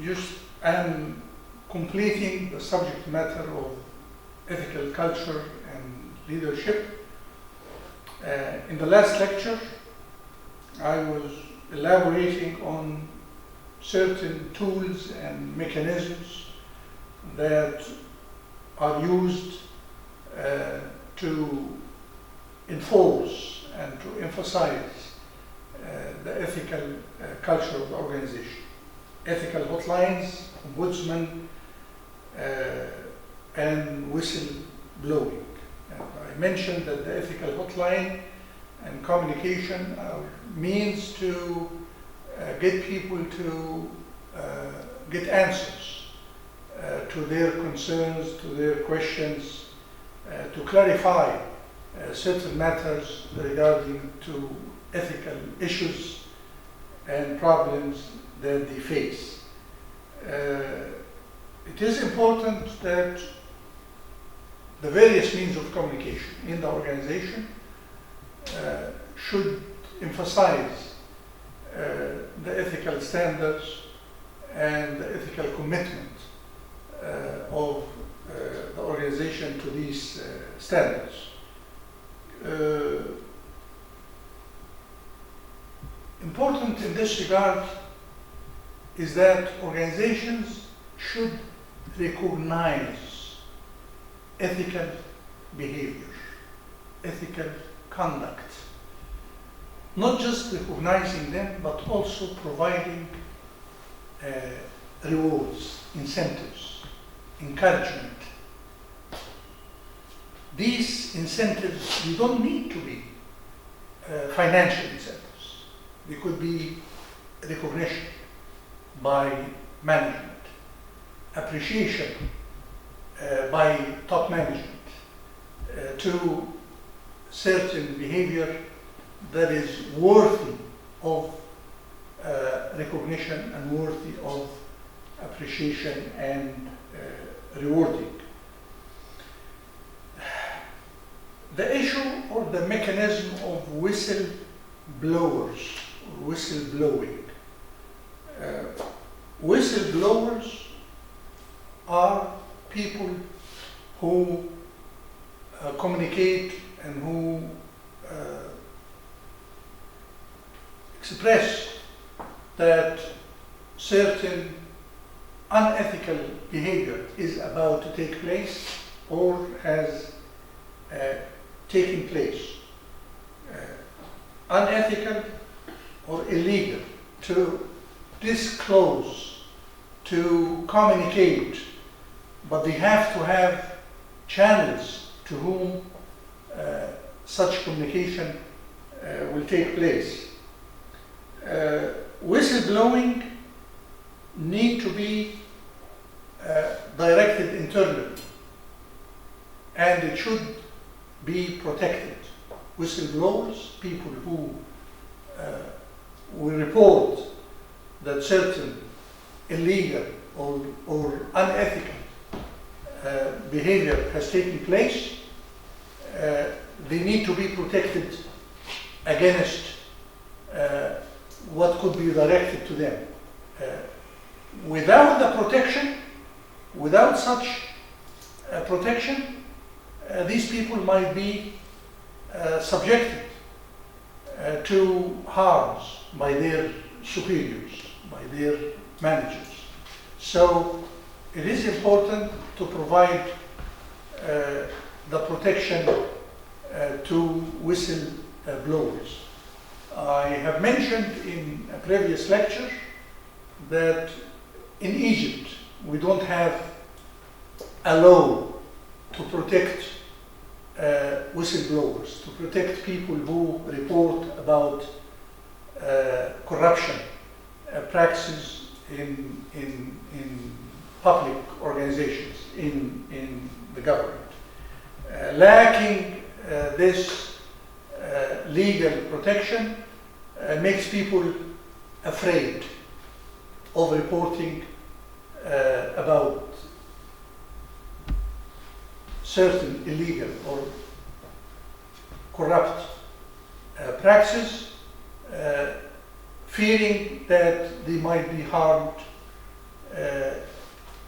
just am completing the subject matter of ethical culture and leadership. In the last lecture, I was elaborating on certain tools and mechanisms that are used to enforce and to emphasize the ethical culture of the organization. Ethical hotlines, ombudsman, and whistleblowing. I mentioned that the ethical hotline and communication are means to get people to get answers to their concerns, to their questions, to clarify certain matters regarding to ethical issues and problems that they face. It is important that the various means of communication in the organization should emphasize the ethical standards and the ethical commitment of the organization to these standards. Important in this regard is that organizations should recognize ethical behavior, ethical conduct, not just recognizing them, but also providing rewards, incentives, encouragement. These incentives, you don't need to be financial incentives. They could be recognition by management, appreciation by top management to certain behavior that is worthy of recognition and worthy of appreciation and rewarding. The issue or the mechanism of whistleblowers or whistleblowing. Whistleblowers are people who communicate and who express that certain unethical behavior is about to take place or has taken place. Unethical or illegal to disclose, to communicate, but they have to have channels to whom such communication will take place. Whistleblowing need to be directed internally, and it should be protected. Whistleblowers, people who will report that certain illegal or unethical behavior has taken place, they need to be protected against what could be directed to them. Without the protection, without such protection, these people might be subjected to harms by their superiors, by their managers. So it is important to provide the protection to whistleblowers. I have mentioned in a previous lecture that in Egypt we don't have a law to protect whistleblowers, to protect people who report about corruption practices in public organizations, in the government. Lacking this legal protection makes people afraid of reporting about certain illegal or corrupt practices, fearing that they might be harmed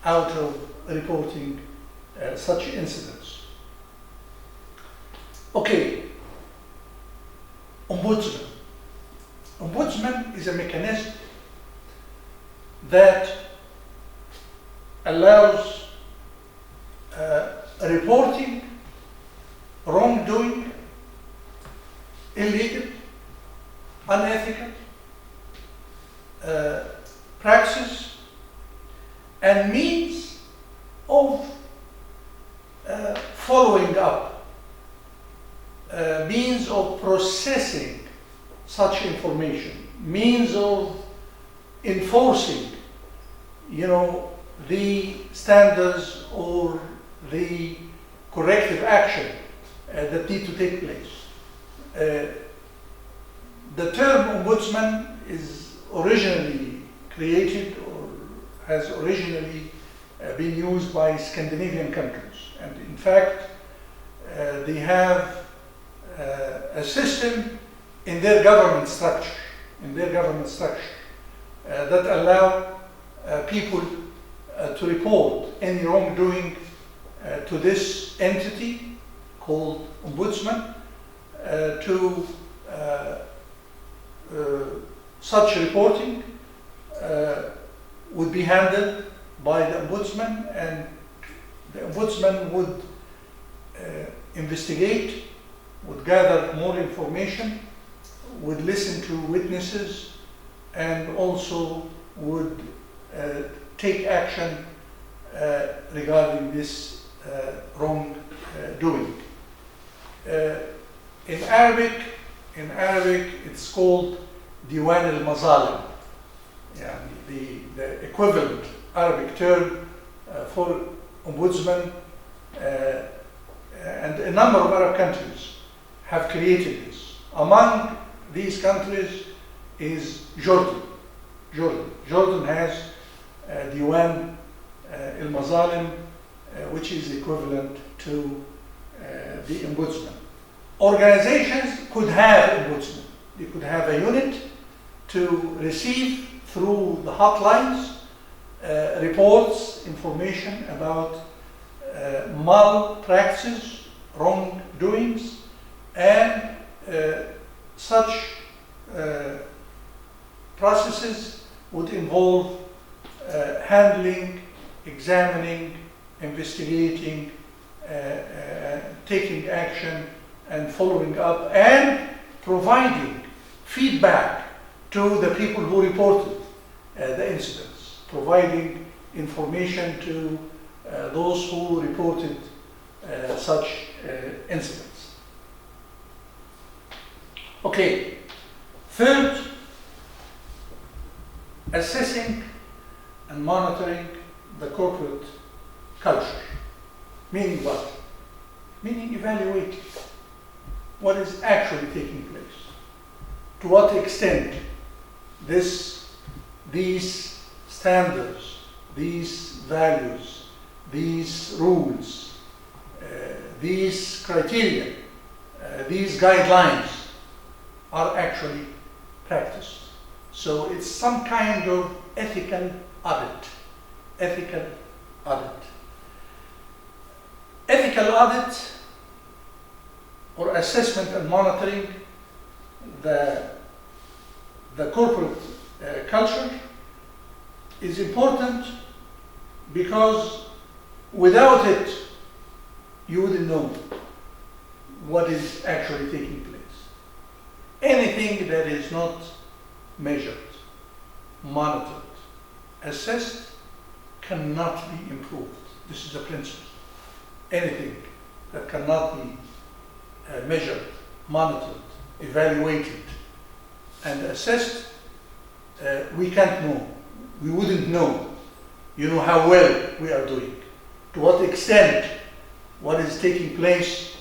out of reporting such incidents. Okay, ombudsman. Ombudsman is a mechanism that allows reporting wrongdoing, illegal, unethical practices, and means of following up, means of processing such information, means of enforcing, the standards or the corrective action that need to take place. The term ombudsman is originally created or has originally been used by Scandinavian countries. And in fact, they have a system in their government structure, that allow people to report any wrongdoing to this entity called ombudsman. Such reporting would be handled by the ombudsman, and the ombudsman would investigate, would gather more information, would listen to witnesses, and also would take action regarding this wrongdoing. In Arabic, it's called Diwan al-Mazalim. The equivalent Arabic term for ombudsman, and a number of Arab countries have created this. Among these countries is Jordan. Jordan has Diwan al-Mazalim, which is equivalent to the ombudsman. Organizations could have ombudsman. They could have a unit to receive through the hotlines reports, information about malpractices, wrongdoings, and such processes would involve handling, examining, investigating, taking action, and following up, and providing feedback to the people who reported the incidents, providing information to those who reported such incidents. Okay, third, assessing and monitoring the corporate culture. Meaning what? Meaning evaluating what is actually taking place. To what extent these standards, these values, these rules, these criteria, these guidelines are actually practiced. So it's some kind of ethical audit. Ethical audit or assessment and monitoring the corporate culture is important, because without it you wouldn't know what is actually taking place. Anything that is not measured, monitored, assessed cannot be improved. This is a principle. Anything that cannot be measured, monitored, evaluated, and assessed, we can't know. We wouldn't know, how well we are doing, to what extent what is taking place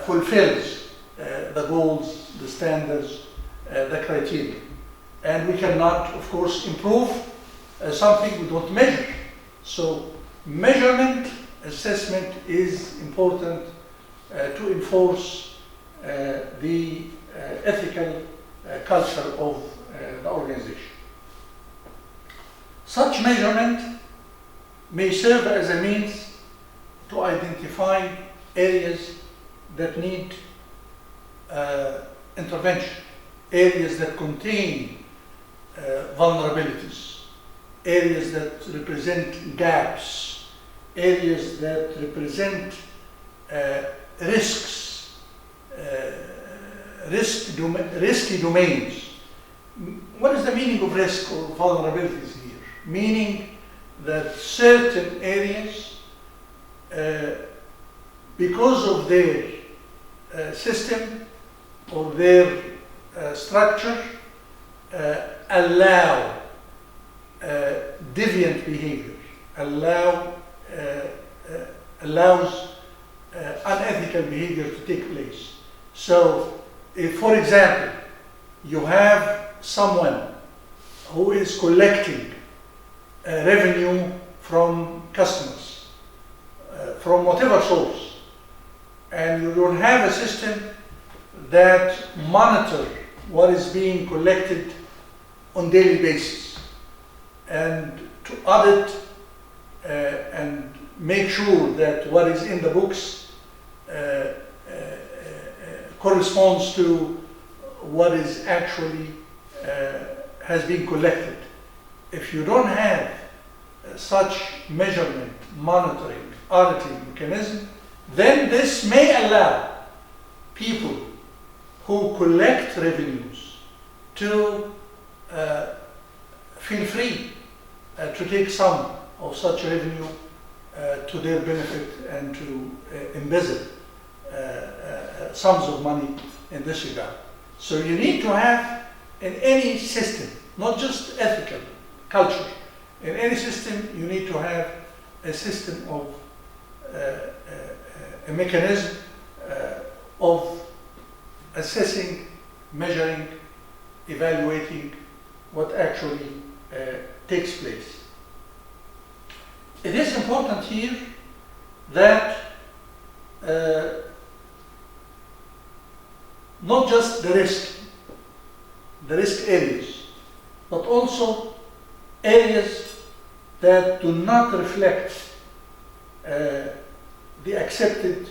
fulfills the goals, the standards, the criteria. And we cannot, of course, improve something we don't measure. So measurement, assessment is important to enforce the ethical culture of the organization. Such measurement may serve as a means to identify areas that need intervention, areas that contain vulnerabilities, areas that represent gaps, areas that represent risks, risky domains. What is the meaning of risk or vulnerabilities here? Meaning that certain areas, because of their system or their structure, allow deviant behavior, allows unethical behavior to take place. So, if, for example, you have someone who is collecting revenue from customers, from whatever source, and you don't have a system that monitor what is being collected on daily basis, and to audit and make sure that what is in the books corresponds to what is actually has been collected. If you don't have such measurement, monitoring, auditing mechanism, then this may allow people who collect revenues to feel free to take some of such revenue to their benefit and to embezzle sums of money in this regard. So you need to have in any system, not just ethical culture, in any system you need to have a system of a mechanism of assessing, measuring, evaluating what actually takes place. It is important here that not just the risk areas, but also areas that do not reflect the accepted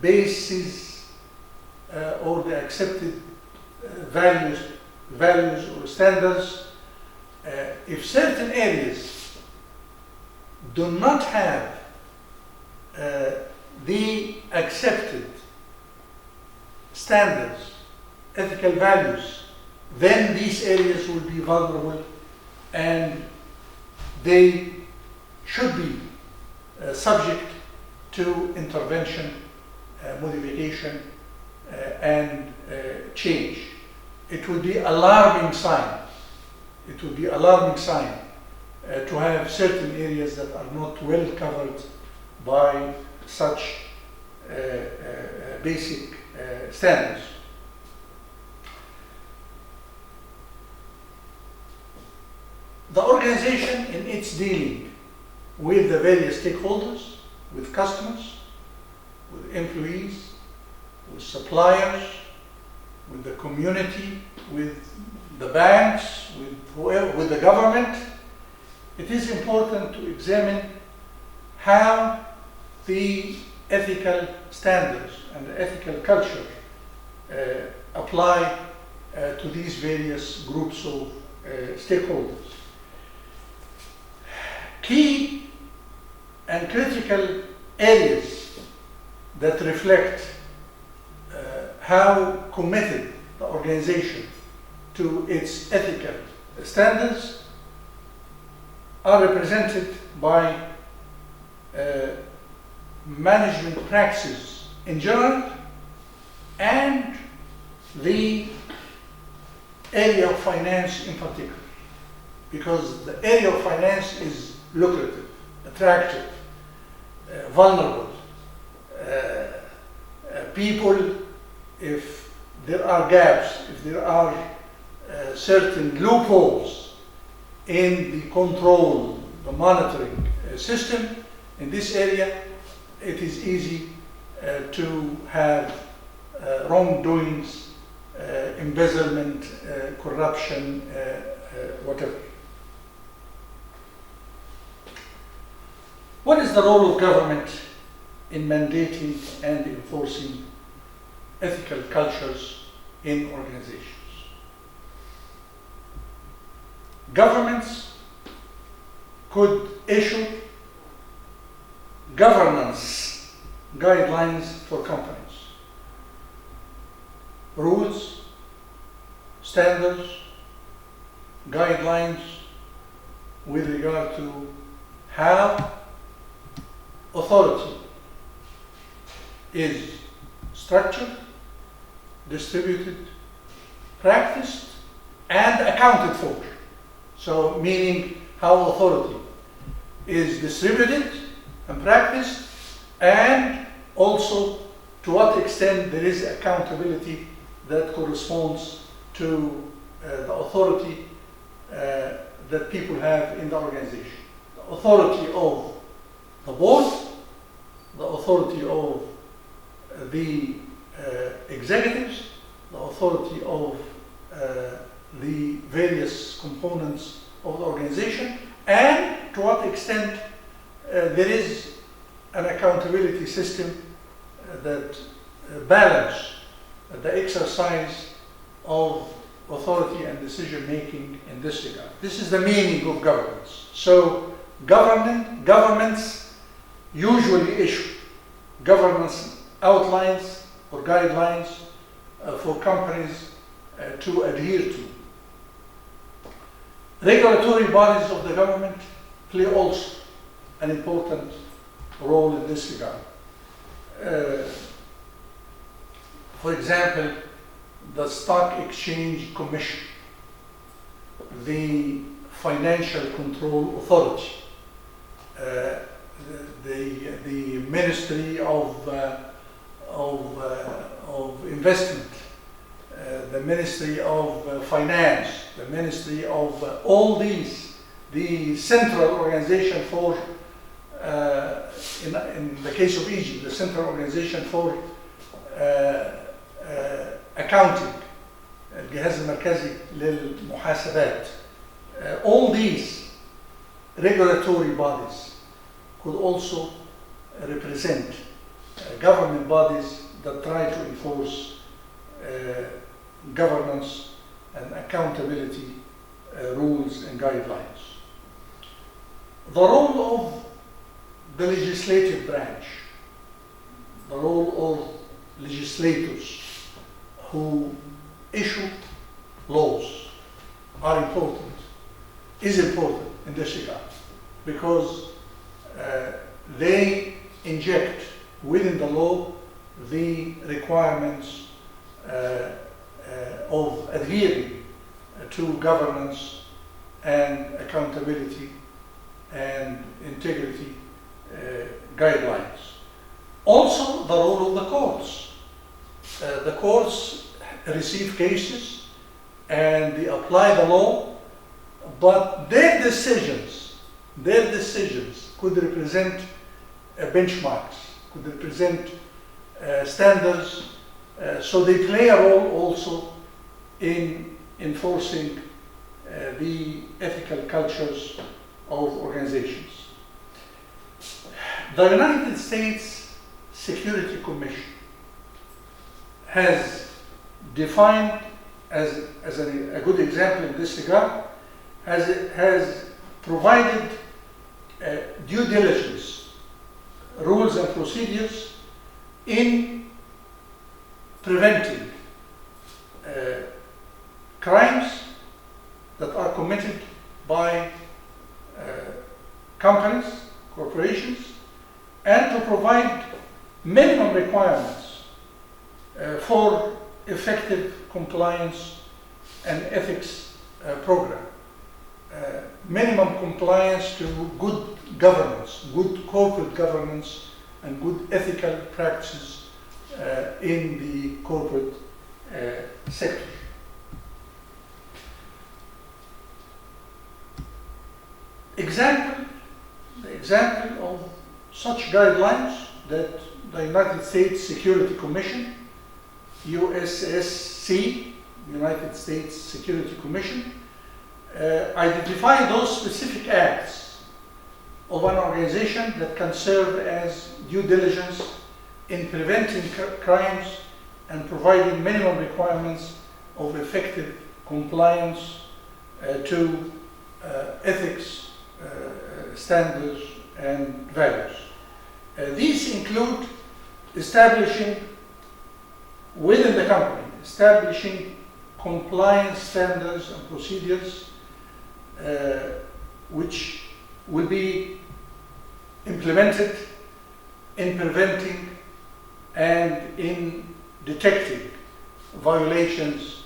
bases or the accepted values or standards. If certain areas do not have the accepted standards, ethical values, then these areas will be vulnerable and they should be subject to intervention, modification, and change. It would be alarming sign. It would be alarming sign to have certain areas that are not well covered by such basic standards. The organization in its dealing with the various stakeholders, with customers, with employees, with suppliers, with the community, with the banks, with whoever, with the government, it is important to examine how the ethical standards and the ethical culture apply to these various groups of stakeholders. Key and critical areas that reflect how committed the organization to its ethical standards are represented by management practices in general and the area of finance in particular, because the area of finance is lucrative, attractive, vulnerable. People, if there are gaps, if there are certain loopholes in the control, the monitoring system in this area, it is easy to have wrongdoings, embezzlement, corruption, whatever. What is the role of government in mandating and enforcing ethical cultures in organizations? Governments could issue governance guidelines for companies, rules, standards, guidelines with regard to how authority is structured, distributed, practiced, and accounted for. So, meaning how authority is distributed and practiced, and also to what extent there is accountability that corresponds to the authority that people have in the organization. The authority of the board, the authority of the executives, the authority of the various components of the organization, and to what extent there is an accountability system that balance the exercise of authority and decision making in this regard. This is the meaning of governance. So governments usually issue governance outlines or guidelines for companies to adhere to. Regulatory bodies of the government play also an important role in this regard. For example, the Stock Exchange Commission, the Financial Control Authority, the Ministry of Investment, the Ministry of Finance, the Ministry of all these, the central organization for, in the case of Egypt, the central organization for accounting, الجهاز المركزي للمحاسبات. All these regulatory bodies could also represent government bodies that try to enforce governance and accountability rules and guidelines. The role of the legislative branch, the role of legislators who issue laws is important in this regard, because they inject within the law the requirements of adhering to governance and accountability and integrity guidelines. Also, the role of the courts. The courts receive cases and they apply the law, but their decisions could represent benchmarks, could represent standards, so they play a role also in enforcing the ethical cultures of organizations. The United States Security Commission has defined as a good example in this regard, has provided due diligence rules and procedures in preventing crimes that are committed by companies, corporations, and to provide minimum requirements for effective compliance and ethics program. Minimum compliance to good governance, good corporate governance, and good ethical practices in the corporate sector. The example of such guidelines that the United States Security Commission, USSC, United States Security Commission, identify those specific acts of an organization that can serve as due diligence in preventing crimes and providing minimum requirements of effective compliance to ethics, standards, and values. These include establishing within the company, establishing compliance standards and procedures which will be implemented in preventing and in detecting violations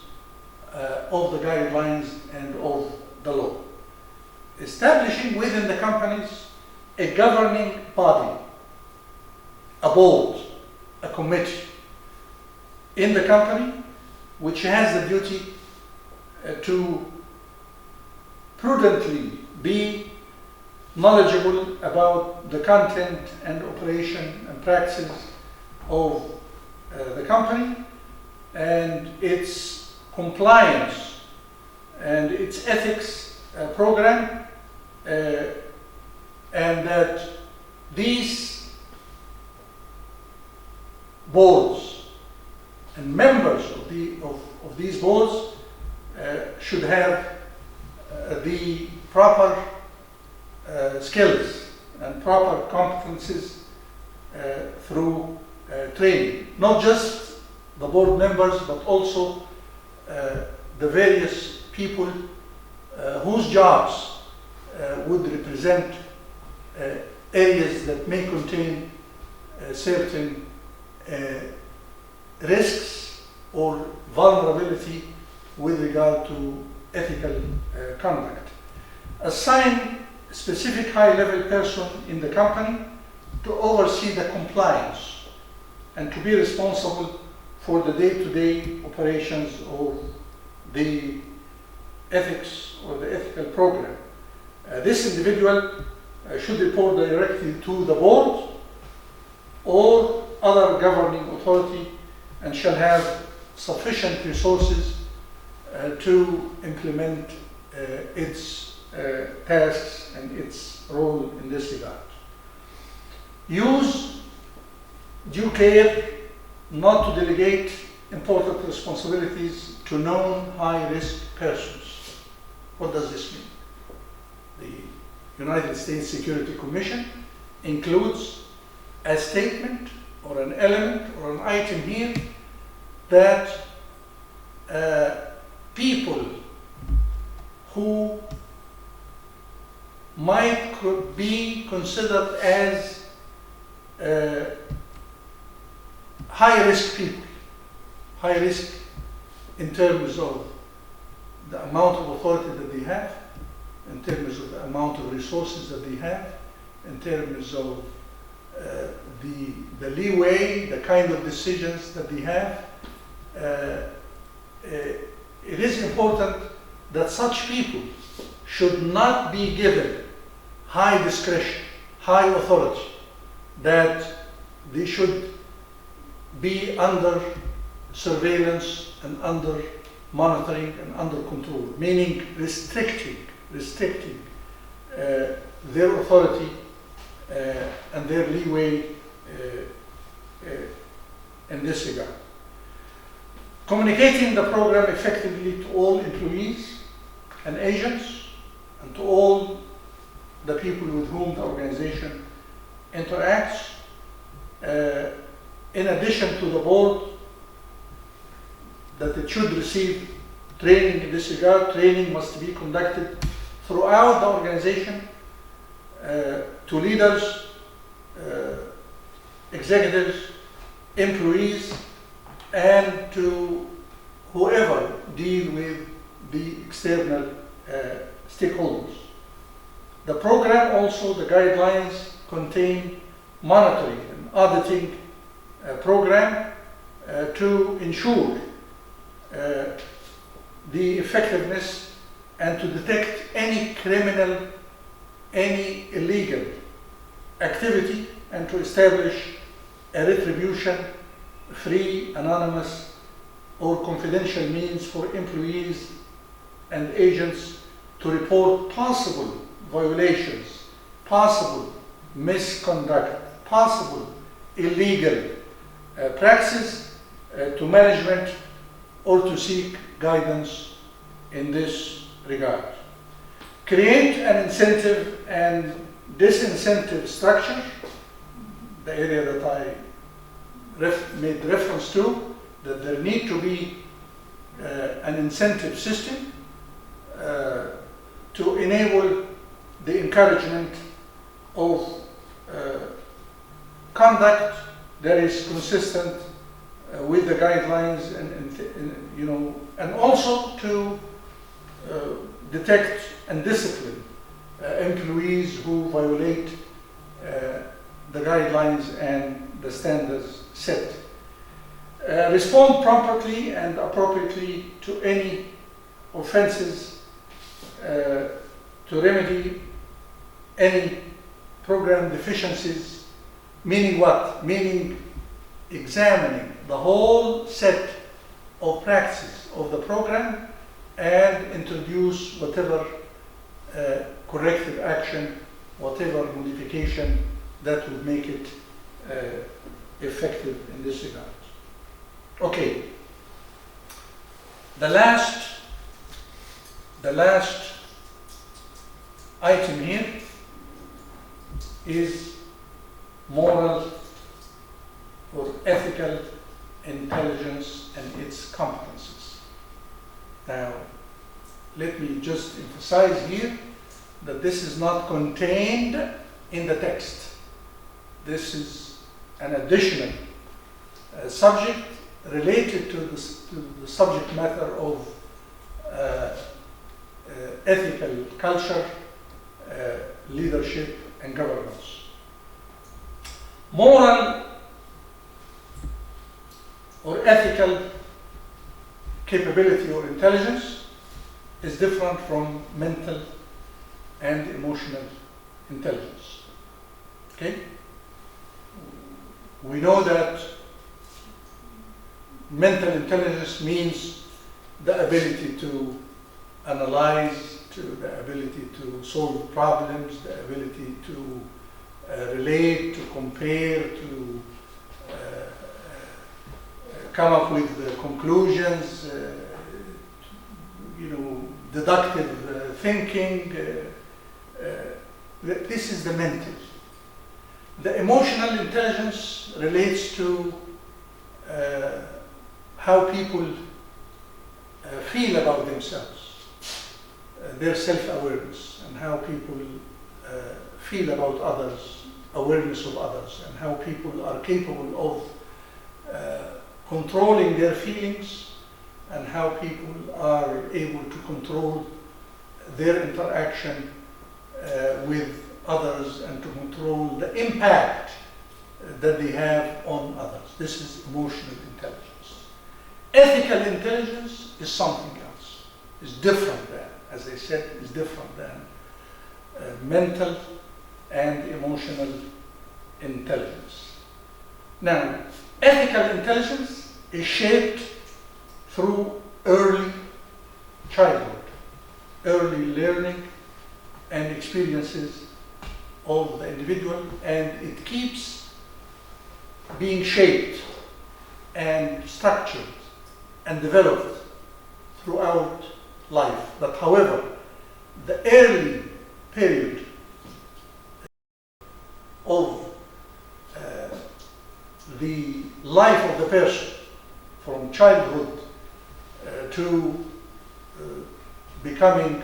of the guidelines and of the law. Establishing within the companies a governing body, a board, a committee in the company which has the duty to prudently be knowledgeable about the content and operation and practices of the company and its compliance and its ethics program, and that these boards and members of these boards should have the proper skills and proper competencies through training. Not just the board members, but also the various people whose jobs would represent areas that may contain certain risks or vulnerability with regard to ethical conduct. Assign a specific high-level person in the company to oversee the compliance and to be responsible for the day-to-day operations of the ethics or the ethical program. This individual should report directly to the board or other governing authority and shall have sufficient resources to implement its tasks and its role in this regard. Use due care not to delegate important responsibilities to known high-risk persons. What does this mean? The United States Security Commission includes a statement or an element or an item here that people who could be considered as high-risk people, high risk in terms of the amount of authority that they have, in terms of the amount of resources that they have, in terms of the leeway, the kind of decisions that they have. It is important that such people should not be given high discretion, high authority, that they should be under surveillance and under monitoring and under control, meaning restricting their authority and their leeway in this regard. Communicating the program effectively to all employees and agents and to all the people with whom the organization interacts. In addition to the board, that it should receive training in this regard. Training must be conducted throughout the organization to leaders, executives, employees, and to whoever deal with the external stakeholders. The program also, the guidelines contain monitoring and auditing program to ensure the effectiveness and to detect any criminal, any illegal activity, and to establish a retribution-free, anonymous, or confidential means for employees and agents to report possible violations possible misconduct, possible illegal practices to management or to seek guidance in this regard. Create an incentive and disincentive structure, the area that I made reference to, that there need to be an incentive system to enable the encouragement of conduct that is consistent with the guidelines, and also to detect and discipline employees who violate the guidelines and the standards set. Respond promptly and appropriately to any offenses to remedy any program deficiencies, meaning what? Meaning examining the whole set of practices of the program and introduce whatever corrective action, whatever modification that would make it effective in this regard. Okay. The last item here is moral or ethical intelligence and its competencies. Now, let me just emphasize here that this is not contained in the text. This is an additional subject related to the subject matter of ethical culture, leadership, and governance. Moral or ethical capability or intelligence is different from mental and emotional intelligence. Okay? We know that mental intelligence means the ability to analyze, the ability to solve problems, the ability to relate, to compare, to come up with conclusions, deductive thinking. This is the mental. The emotional intelligence relates to how people feel about themselves, their self-awareness, and how people feel about others, awareness of others, and how people are capable of controlling their feelings, and how people are able to control their interaction with others and to control the impact that they have on others. This is emotional intelligence. Ethical intelligence is something else. It's different than, as I said, is different than mental and emotional intelligence. Now, ethical intelligence is shaped through early childhood, early learning and experiences of the individual, and it keeps being shaped and structured and developed throughout life. But however, the early period of the life of the person, from childhood to becoming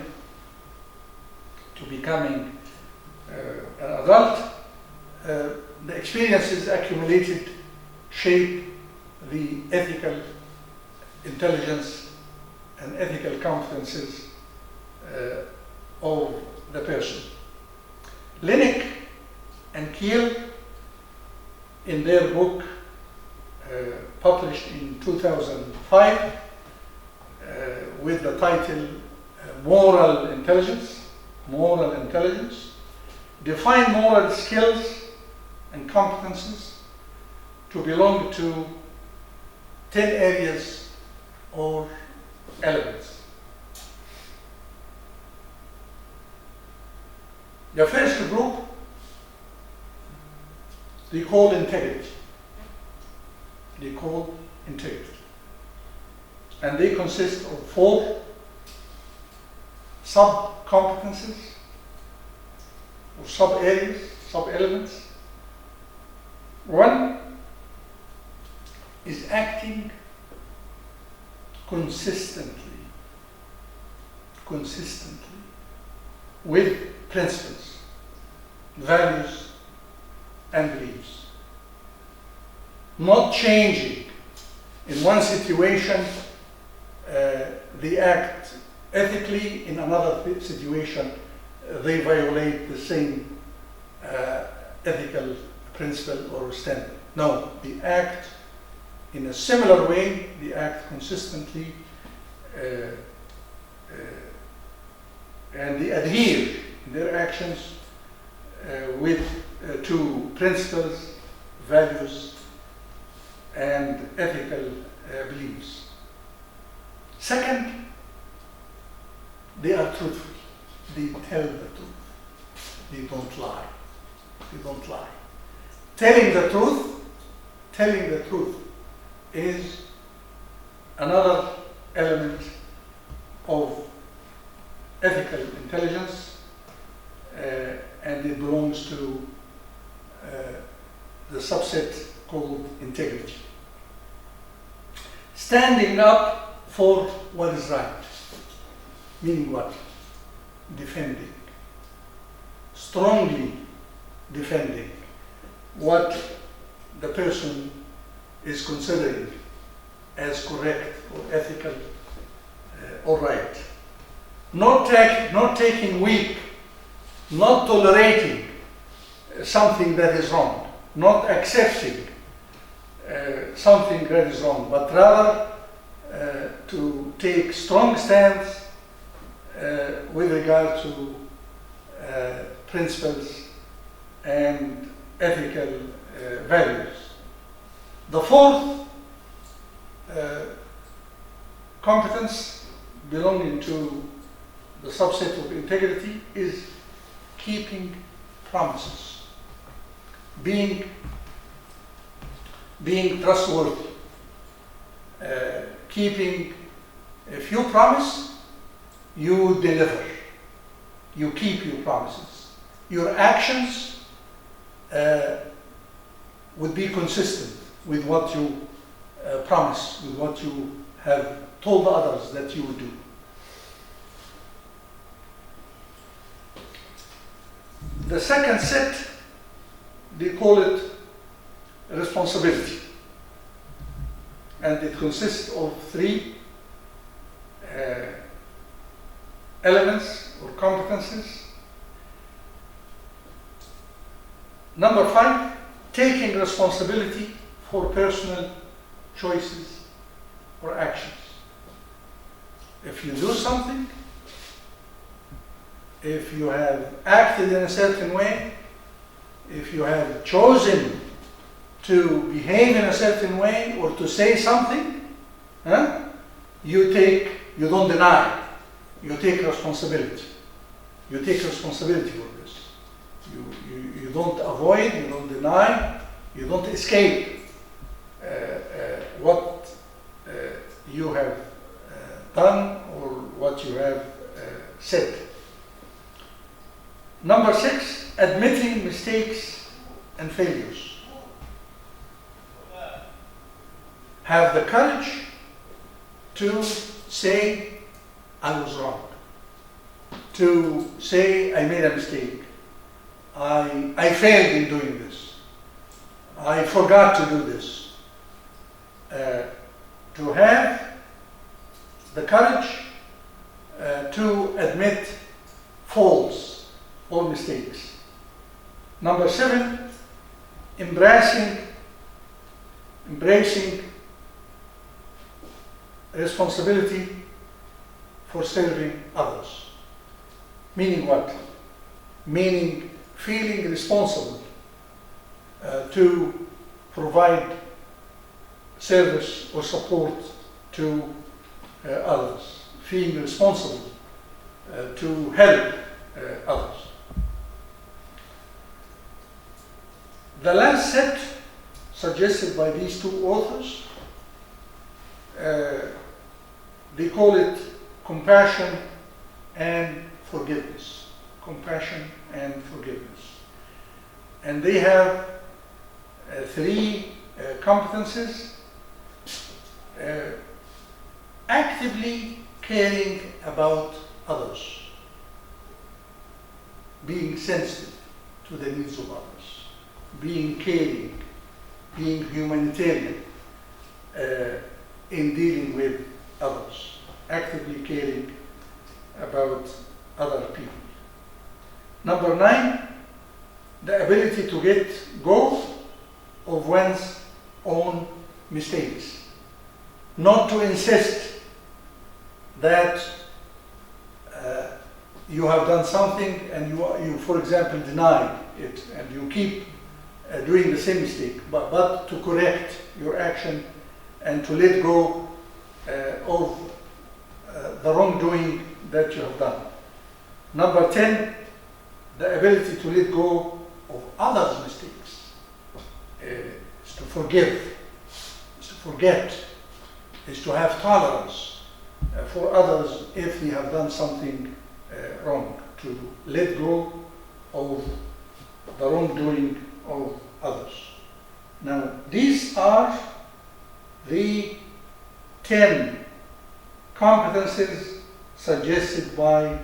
an adult, the experiences accumulated shape the ethical intelligence and ethical competences of the person. Linnick and Kiel, in their book published in 2005 with the title Moral Intelligence, define moral skills and competences to belong to 10 areas or elements. The first group they call integrity. They call integrity. And they consist of 4 sub-competences or sub-areas, sub-elements. One is acting consistently with principles, values, and beliefs. Not changing. In one situation, they act ethically, in another situation, they violate the same ethical principle or standard. No, they act in a similar way, they act consistently, and they adhere in their actions to principles, values, and ethical beliefs. Second, they are truthful. They tell the truth. They don't lie. They don't lie. Telling the truth is another element of ethical intelligence, and it belongs to the subset called integrity. Standing up for what is right. Meaning what? Defending. Strongly defending what the person is considering as correct or ethical or right. Not taking weak, not tolerating something that is wrong, not accepting something that is wrong, but rather to take strong stance with regard to principles and ethical values. The 4th competence belonging to the subset of integrity is keeping promises, being trustworthy, keeping, if you promise, you deliver, you keep your promises. Your actions would be consistent with what you promise, with what you have told others that you would do. The second set, they call it responsibility. And it consists of 3 elements or competences. Number 5, taking responsibility for personal choices or actions. If you do something, if you have acted in a certain way, if you have chosen to behave in a certain way or to say something, you don't deny, you take responsibility. You take responsibility for this. You don't avoid, you don't deny, you don't escape what you have done or what you have said. Number 6, admitting mistakes and failures. Have the courage to say, I was wrong. To say, I made a mistake. I failed in doing this. I forgot to do this. To have the courage to admit faults or mistakes. Number 7, embracing responsibility for serving others. Meaning what? Meaning feeling responsible to provide service or support to others. Feeling responsible to help others. The last set suggested by these two authors, they call it compassion and forgiveness. Compassion and forgiveness. And they have three competences. Actively caring about others, being sensitive to the needs of others, being caring, being humanitarian in dealing with others, actively caring about other people. Number 9, the ability to let go of one's own mistakes, not to insist that you have done something and you, for example, deny it and you keep doing the same mistake, but to correct your action and to let go of the wrongdoing that you have done. Number 10, the ability to let go of others' mistakes, is to forgive, is to forget, is to have tolerance for others if they have done something wrong, to let go of the wrongdoing of others. Now, these are the 10 competences suggested by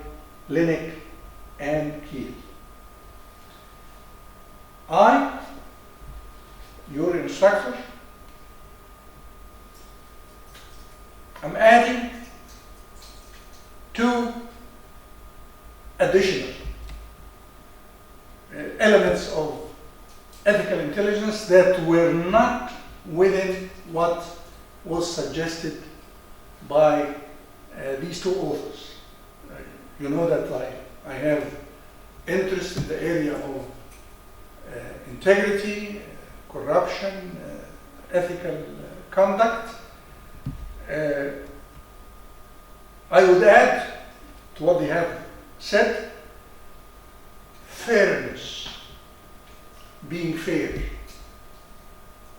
Linnick and Keel. I, your instructor, am adding 2 additional elements of ethical intelligence that were not within what was suggested by these 2 authors. You know that I have interest in the area of integrity, corruption, ethical conduct. I would add to what they have said, fairness, being fair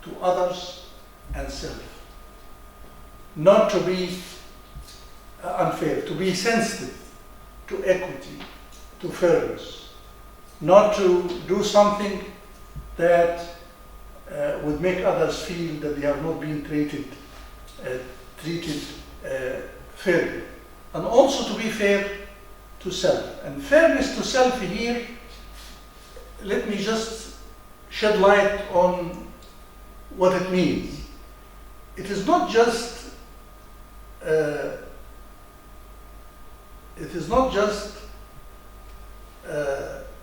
to others and self, not to be unfair, to be sensitive to equity, to fairness, not to do something that would make others feel that they have not been treated fairly, and also to be fair to self. And fairness to self here, let me just shed light on what it means. It is not just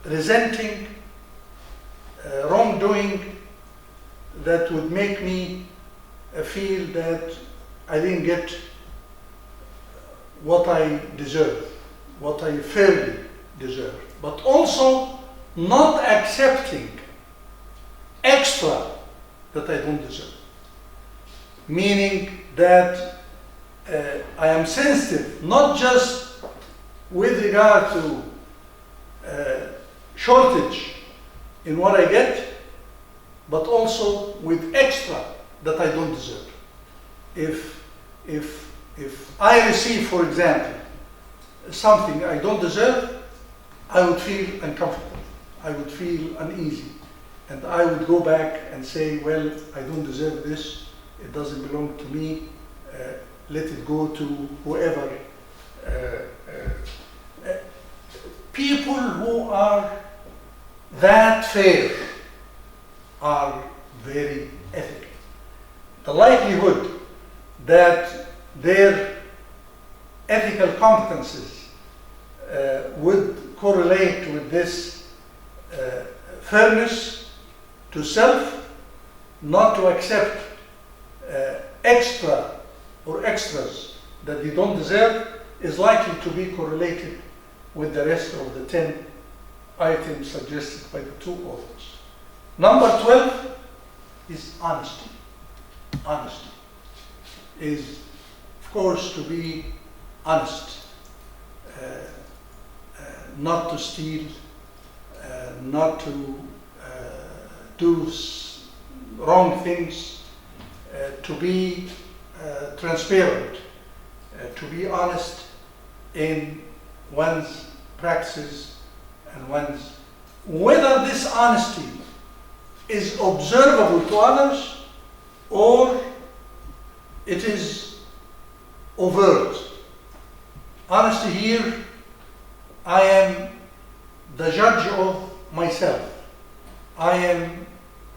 resenting wrongdoing that would make me feel that I didn't get what I deserve, what I fairly deserve, but also not accepting extra that I don't deserve. Meaning that I am sensitive, not just with regard to shortage in what I get, but also with extra that I don't deserve. If I receive, for example, something I don't deserve, I would feel uncomfortable, I would feel uneasy, and I would go back and say, well, I don't deserve this, it doesn't belong to me, let it go to whoever. People who are that fair are very ethical. The likelihood that their ethical competences would correlate with this fairness to self, not to accept extra or extras that they don't deserve, is likely to be correlated with the rest of the 10 items suggested by the 2 authors. Number 12 is honesty. Honesty is, of course, to be honest, not to steal, not to do wrong things, to be transparent, to be honest in one's practices and whether this honesty is observable to others or it is overt. Honesty here, I am the judge of myself. I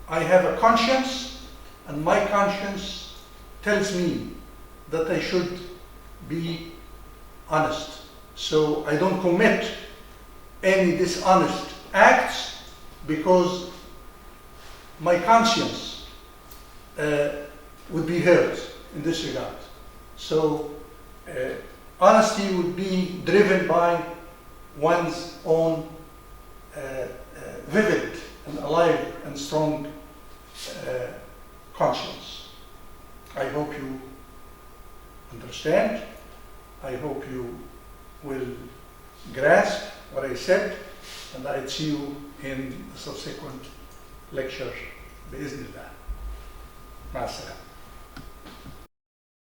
have a conscience, and my conscience tells me that I should be honest. So I don't commit any dishonest acts because my conscience would be hurt in this regard. So honesty would be driven by one's own vivid and alive and strong conscience. I hope you understand. I hope you will grasp what I said, and I'll see you in the subsequent lecture بإذن الله. مع السلامة.